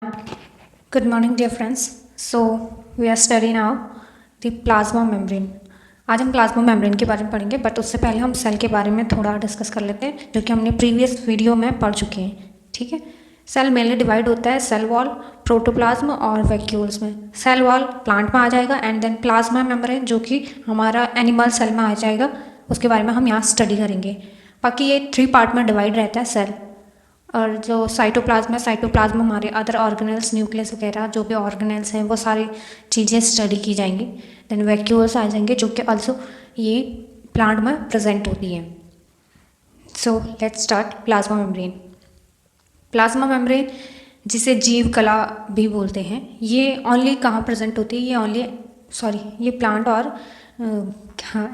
Good morning, dear friends. So we are studying now the plasma membrane. आज हम plasma membrane के बारे में पढ़ेंगे, बट उससे पहले हम सेल के बारे में थोड़ा डिस्कस कर लेते हैं, जो कि हमने प्रीवियस वीडियो में पढ़ चुके हैं. ठीक है. सेल मेनली डिवाइड होता है सेल वॉल, प्रोटोप्लाज्म और वैक्यूल्स में. सेल वॉल प्लांट में आ जाएगा एंड देन प्लाज्मा मेम्ब्रेन जो कि हमारा एनिमल सेल में आ जाएगा, उसके बारे में हम यहाँ स्टडी करेंगे. बाकी ये 3 पार्ट में डिवाइड रहता है सेल. और जो साइटोप्लाज्म है, साइटोप्लाज्म हमारे अदर ऑर्गेनेल्स, न्यूक्लियस वगैरह जो भी ऑर्गेनेल्स हैं वो सारी चीज़ें स्टडी की जाएंगी. देन वैक्यूल्स आ जाएंगे जो कि ऑल्सो ये प्लांट में प्रेजेंट होती हैं. So let's start plasma membrane. Plasma membrane जिसे जीव कला भी बोलते हैं, ये ओनली कहाँ प्रेजेंट होती है? ये प्लांट और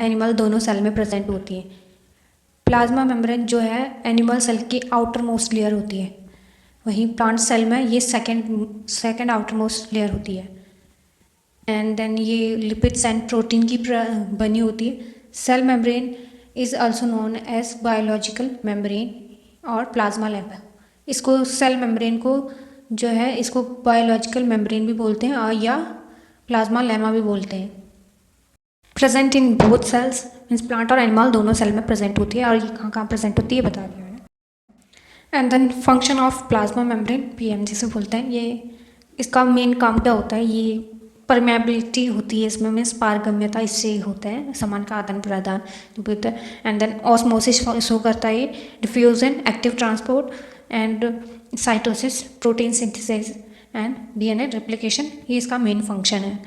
एनिमल दोनों सेल में प्रेजेंट होती है. प्लाज्मा मेम्ब्रेन जो है एनिमल सेल की आउटर मोस्ट लेयर होती है, वहीं प्लांट सेल में ये सेकेंड आउटर मोस्ट लेयर होती है. एंड देन ये लिपिड्स एंड प्रोटीन की बनी होती है. Cell membrane is also known as biological membrane और प्लाज्मा लेमा. इसको सेल मेम्ब्रेन को जो है इसको बायोलॉजिकल मेम्ब्रेन भी बोलते हैं और या प्लाज्मा लेमा भी बोलते हैं. Present in both sales means plant और एनिमल दोनों सेल में प्रेजेंट होती है. और ये कहाँ कहाँ प्रेजेंट होती है बता दिया मैंने. And then function of plasma membrane, PM जिसे बोलते हैं, ये इसका मेन काम क्या होता है? ये परमेबिलिटी होती है इसमें, मीन्स पारगम्यता इससे होता है, सामान का आदान प्रदान जो भी होता है. एंड देन ऑस्मोसिस शो करता है, diffusion, active transport and cytosis, protein synthesis and DNA replication, ये इसका मेन फंक्शन है.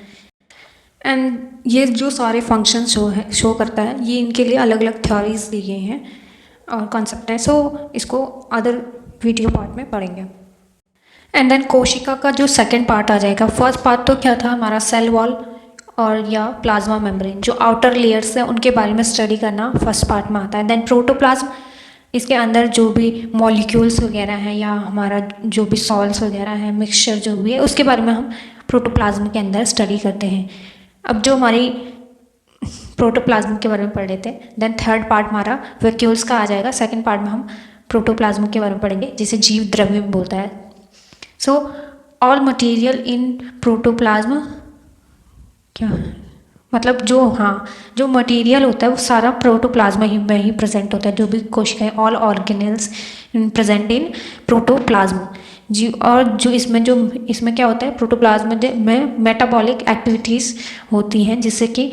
एंड ये जो सारे फंक्शन शो करता है, ये इनके लिए अलग अलग थ्योरीज दी गई हैं और कॉन्सेप्ट है. सो इसको अदर वीडियो पार्ट में पढ़ेंगे. एंड देन कोशिका का जो सेकंड पार्ट आ जाएगा. फर्स्ट पार्ट तो क्या था हमारा? सेल वॉल और या प्लाज्मा मेम्ब्रेन, जो आउटर लेयर्स है उनके बारे में स्टडी करना फर्स्ट पार्ट में आता है. देन प्रोटोप्लाज्म, इसके अंदर जो भी मॉलिक्यूल्स वगैरह हैं या हमारा जो भी सॉल्ट्स वगैरह हैं, मिक्सचर जो भी है, उसके बारे में हम प्रोटोप्लाज्म के अंदर स्टडी करते हैं. अब जो हमारी प्रोटोप्लाज्म के बारे में पढ़ लेते हैं. देन थर्ड पार्ट हमारा वैक्यूल्स का आ जाएगा. सेकंड पार्ट में हम प्रोटोप्लाज्म के बारे में पढ़ेंगे, जिसे जीव द्रव्य बोलता है. So all material in protoplasm, क्या मतलब जो मटेरियल होता है वो सारा प्रोटोप्लाज्म में ही प्रेजेंट होता है. जो भी कोशिकाएं, all organelles present in protoplasm जी. और जो इसमें क्या होता है? प्रोटोप्लाज्म में मेटाबॉलिक एक्टिविटीज़ होती हैं, जिससे कि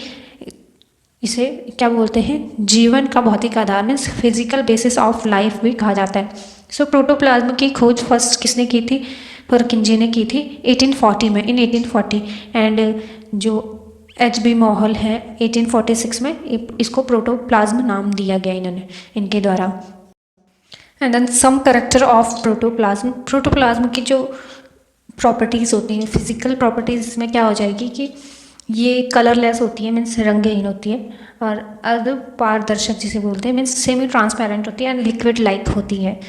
इसे क्या बोलते हैं? जीवन का भौतिक आधार में फिजिकल बेसिस ऑफ लाइफ भी कहा जाता है. सो प्रोटोप्लाज्म की खोज फर्स्ट किसने की थी? परकिंजी ने की थी 1840 में, इन 1840. एंड जो HB मॉहल है 1846 में, इसको प्रोटोप्लाज्म नाम दिया गया इनके द्वारा. And then some character of protoplasm. Protoplasm की जो प्रॉपर्टीज़ होती हैं, फिजिकल प्रॉपर्टीज़, इसमें क्या हो जाएगी कि ये कलरलेस होती है, मीन्स रंगहीन होती है, और अर्ध पारदर्शक जिसे बोलते हैं, मीन्स सेमी ट्रांसपेरेंट होती है एंड लिक्विड लाइक होती है.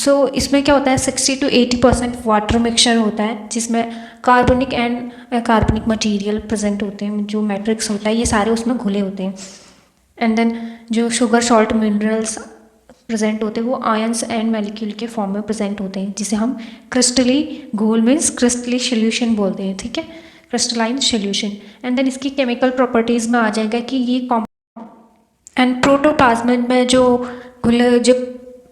सो इसमें क्या होता है? 60 to 80% वाटर मिक्सचर होता है, जिसमें कार्बनिक एंड अकार्बनिक मटीरियल प्रेजेंट होते हैं. जो मैट्रिक्स होता है ये सारे उसमें घुले होते हैं. एंड देन जो शुगर, सॉल्ट, मिनरल्स प्रेजेंट होते हैं वो आयंस एंड मॉलिक्यूल के फॉर्म में प्रेजेंट होते हैं, जिसे हम क्रिस्टली घोल मीन्स क्रिस्टली सोल्यूशन बोलते हैं. ठीक है, क्रिस्टलाइन सोल्यूशन. एंड देन इसकी केमिकल प्रॉपर्टीज़ में आ जाएगा कि ये एंड प्रोटोप्लाज्म में जो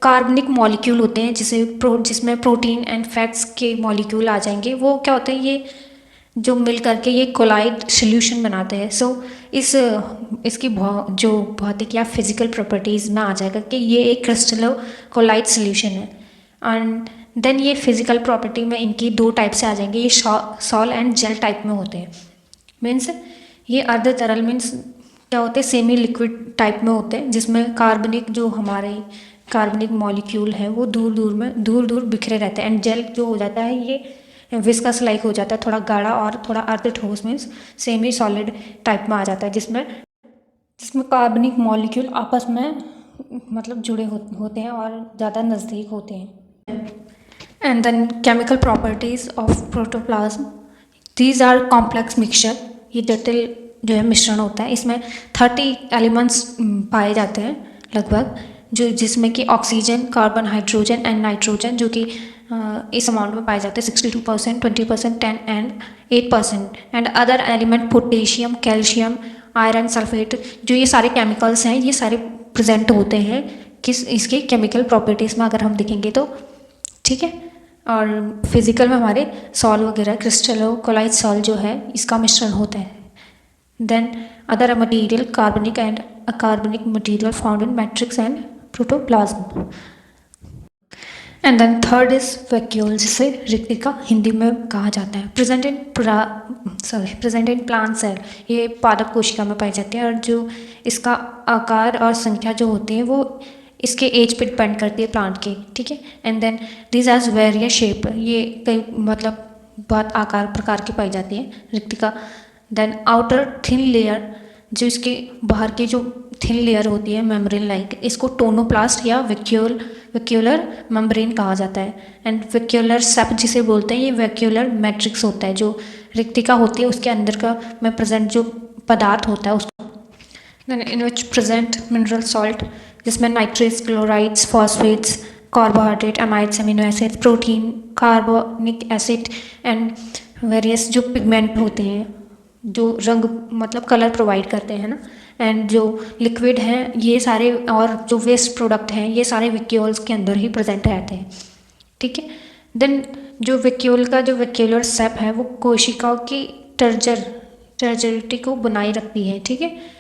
कार्बनिक मॉलिक्यूल होते हैं, जिसमें प्रोटीन एंड फैट्स के मॉलिक्यूल आ जाएंगे, वो क्या होते हैं? ये जो मिल करके ये कोलाइड सोल्यूशन बनाते हैं. सो इसकी जो भौतिक या फिजिकल प्रॉपर्टीज़ में आ जाएगा कि ये एक क्रिस्टलो कोलाइड सोल्यूशन है. एंड देन ये फिजिकल प्रॉपर्टी में इनकी 2 टाइप से आ जाएंगे. ये सॉल एंड जेल टाइप में होते हैं. मीन्स ये अर्ध तरल, मीन्स क्या होते हैं? सेमी लिक्विड टाइप में होते हैं, जिसमें कार्बनिक मॉलिक्यूल है वो दूर दूर बिखरे रहते हैं. एंड जेल जो हो जाता है ये विस्कस लाइक हो जाता है, थोड़ा गाढ़ा और थोड़ा अर्ध ठोस, मीन्स सेमी सॉलिड टाइप में आ जाता है, जिसमें कार्बनिक मॉलिक्यूल आपस में मतलब जुड़े होते हैं और ज़्यादा नज़दीक होते हैं. And then chemical properties of protoplasm, these are complex mixture. ये जटिल जो है मिश्रण होता है, इसमें 30 एलिमेंट्स पाए जाते हैं लगभग. जो जिसमें कि oxygen, carbon, hydrogen and nitrogen जो कि इस अमाउंट में पाए जाते हैं 62%, 20%, 10 and 8%। And other element potassium, calcium, iron, sulphate, जो ये सारे केमिकल्स हैं ये सारे प्रेजेंट होते हैं किस इसके केमिकल प्रॉपर्टीज़ में अगर हम देखेंगे तो, ठीक है। और फिजिकल में हमारे सॉल वगैरह क्रिस्टलो कोलाइट सॉल जो है इसका मिश्रण होता है। देन अदर मटेरियल कार्बनिक एंड अकार्बनिक material found in matrix and protoplasm. And then third is vacuole, जिसे रिक्तिका हिंदी में कहा जाता है। प्रेजेंट इन प्लांट सेल, ये पादप कोशिका में पाई जाती है और जो इसका आकार और संख्या जो होती है वो इसके एज पे डिपेंड करती है प्लांट के, ठीक है। And then this has various shape, ये कई मतलब बहुत आकार प्रकार की पाई जाती है रिक्तिका। देन आउटर थिन लेयर, जो इसके बाहर की जो थिन लेयर होती है मेम्ब्रेन लाइक, इसको टोनोप्लास्ट या वैक्यूलर मेम्ब्रेन कहा जाता है। एंड वैक्यूलर सेप जिसे बोलते हैं, ये वैक्यूलर मैट्रिक्स होता है जो रिक्तिका होती है उसके अंदर का में प्रेजेंट जो पदार्थ होता है उसको। Then in which present mineral salt, जिसमें nitrates, chlorides, phosphates, carbohydrate, amides, amino acid, protein, carbonic acid and various जो पिगमेंट होते हैं जो रंग मतलब कलर प्रोवाइड करते हैं ना, एंड जो लिक्विड हैं ये सारे और जो वेस्ट प्रोडक्ट हैं ये सारे वैक्यूल्स के अंदर ही प्रेजेंट रहते हैं, ठीक है। देन जो वैक्यूल का जो वैक्यूलर सेप है वो कोशिकाओं की टर्जरिटी को बनाए रखती है, ठीक है।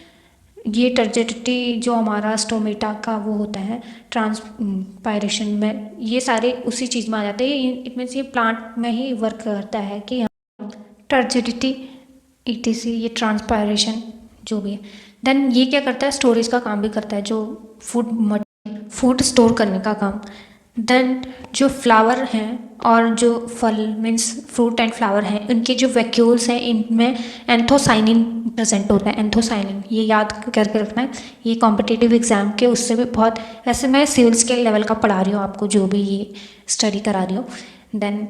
ये टर्जरिटी जो हमारा स्टोमेटा का वो होता है ट्रांसपायरेशन में, ये सारे उसी चीज़ में आ जाते हैं। इट मीन्स ये प्लांट में ही वर्क करता है कि टर्जिडिटी ईटीसी, ये ट्रांसपायरेशन जो भी है। देन ये क्या करता है, स्टोरेज का काम भी करता है, जो फूड स्टोर करने का काम। देन जो फ्लावर हैं और जो फल मीन्स फ्रूट एंड फ्लावर हैं उनके जो वैक्यूल्स हैं इनमें एंथोसाइनिन प्रेजेंट होता है। एंथोसाइनिन ये याद करके रखना है, ये कॉम्पिटिटिव एग्जाम के उससे भी बहुत, वैसे मैं सिविल्स के लेवल का पढ़ा रही हूँ आपको जो भी ये स्टडी करा रही हूँ। देन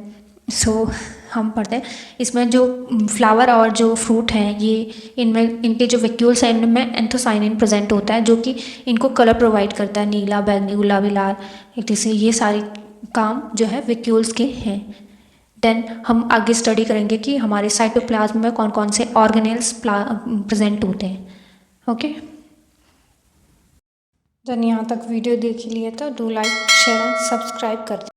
हम पढ़ते हैं इसमें जो फ्लावर और जो फ्रूट हैं ये इनमें इनके जो वैक्यूल्स हैं इनमें एंथोसाइनिन प्रेजेंट होता है जो कि इनको कलर प्रोवाइड करता है, नीला, बैगनी, गुलाबी, लाल, इसे ये सारे काम जो है वैक्यूल्स के हैं। देन हम आगे स्टडी करेंगे कि हमारे साइटोप्लाज्म में कौन कौन से ऑर्गेनेल्स प्रेजेंट होते हैं, ओके। देन यहाँ तक वीडियो देख लिए तो do like, share and subscribe कर